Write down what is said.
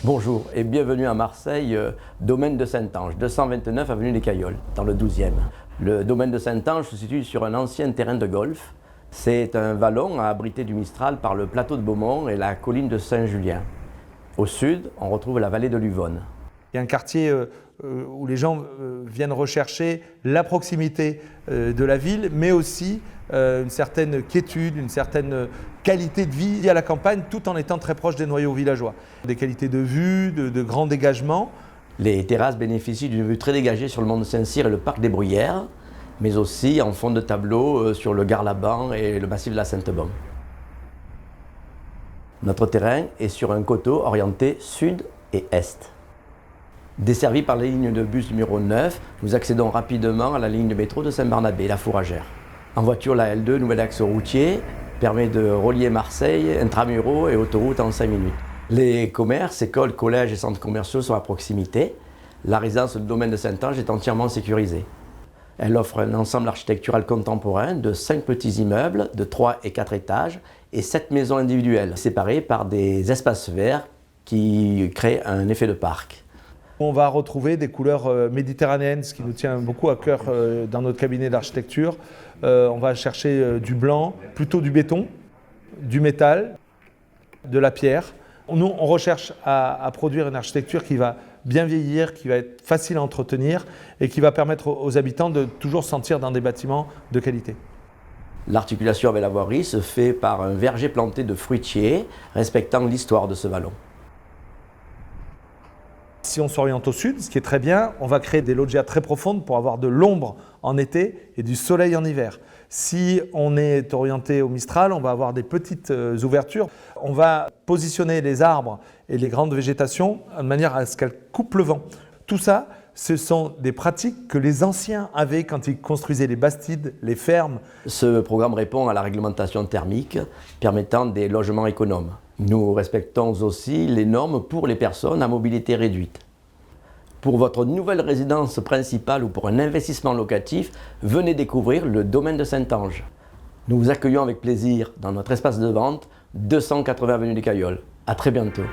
Bonjour et bienvenue à Marseille, domaine de Saint-Ange, 229 avenue des Cailloles, dans le 12e. Le domaine de Saint-Ange se situe sur un ancien terrain de golf. C'est un vallon abrité du Mistral par le plateau de Beaumont et la colline de Saint-Julien. Au sud, on retrouve la vallée de l'Uvonne. Il y a un quartier où les gens viennent rechercher la proximité de la ville, mais aussi une certaine quiétude, une certaine qualité de vie à la campagne, tout en étant très proche des noyaux villageois. Des qualités de vue, de grands dégagements. Les terrasses bénéficient d'une vue très dégagée sur le mont de Saint-Cyr et le parc des Bruyères, mais aussi en fond de tableau sur le Gare-Laban et le massif de la Sainte-Bonne. Notre terrain est sur un coteau orienté sud et est. Desservi par la ligne de bus numéro 9, nous accédons rapidement à la ligne de métro de Saint-Barnabé, la Fourragère. En voiture, la L2, nouvel axe routier, permet de relier Marseille, intramuros et autoroute en 5 minutes. Les commerces, écoles, collèges et centres commerciaux sont à proximité. La résidence du domaine de Saint-Ange est entièrement sécurisée. Elle offre un ensemble architectural contemporain de 5 petits immeubles de 3 et 4 étages et 7 maisons individuelles, séparées par des espaces verts qui créent un effet de parc. On va retrouver des couleurs méditerranéennes, ce qui nous tient beaucoup à cœur dans notre cabinet d'architecture. On va chercher du blanc, plutôt du béton, du métal, de la pierre. Nous, on recherche à produire une architecture qui va bien vieillir, qui va être facile à entretenir et qui va permettre aux habitants de toujours se sentir dans des bâtiments de qualité. L'articulation avec la voirie se fait par un verger planté de fruitiers, respectant l'histoire de ce vallon. Si on s'oriente au sud, ce qui est très bien, on va créer des loggias très profondes pour avoir de l'ombre en été et du soleil en hiver. Si on est orienté au Mistral, on va avoir des petites ouvertures. On va positionner les arbres et les grandes végétations de manière à ce qu'elles coupent le vent. Tout ça, ce sont des pratiques que les anciens avaient quand ils construisaient les bastides, les fermes. Ce programme répond à la réglementation thermique permettant des logements économes. Nous respectons aussi les normes pour les personnes à mobilité réduite. Pour votre nouvelle résidence principale ou pour un investissement locatif, venez découvrir le domaine de Saint-Ange. Nous vous accueillons avec plaisir dans notre espace de vente 280 avenue des Cailloles. À très bientôt.